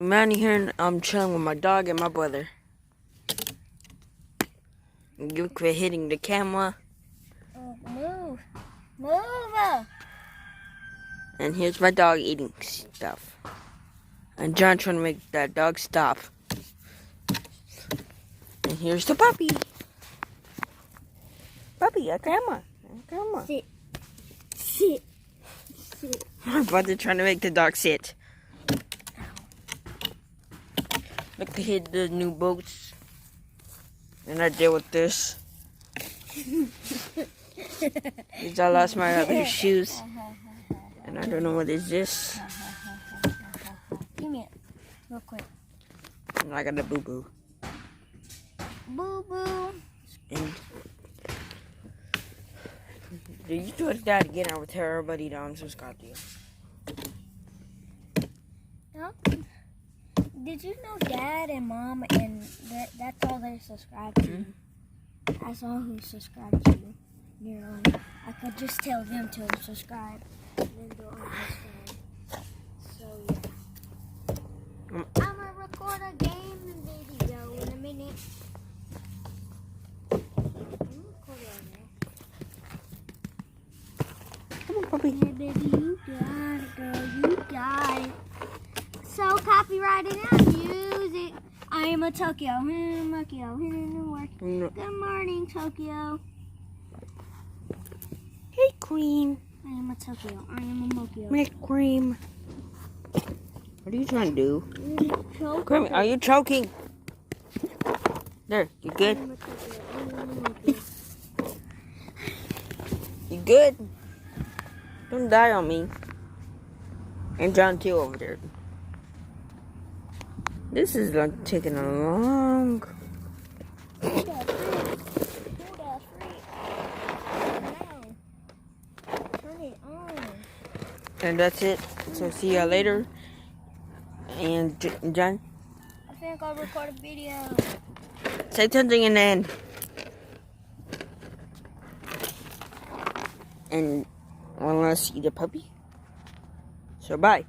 I'm out here and I'm chilling with my dog and my brother. You quit hitting the camera. Move. Move. And here's my dog eating stuff. And John trying to make that dog stop. And here's the puppy. Puppy, a camera. Sit. Sit. Sit. My brother trying to make the dog sit. Look to hit the new boats. And I deal with this. Because I lost my other shoes. And I don't know what is this. Give me it. Real quick. And I got a boo-boo. Boo-boo. And you told Dad again, I would tell everybody to unsubscribe to you. No. Did you know Dad and Mom and that's all they subscribe to? Mm-hmm. That's all who subscribe to you. I could just tell them to subscribe. And then they'll unsubscribe. So yeah. I'm gonna record a game video in a minute. Come on, puppy. Yeah, baby, you got it, girl. You got it. So copyrighted music. I am a Tokyo. Tokyo. Good morning, Tokyo. Hey, Cream. I am a Tokyo. I am a Mokyo. Make Cream. What are you trying to do? Choke. Cream, are you choking? There, you good? I am a Tokyo. I am a Mokyo. You good? Don't die on me. And John too over there. This is like taking a long. Hold that free. Turn it on. And that's it. So see ya later. And John, I think I'll record a video. say something and then. And I want to see the puppy. So bye.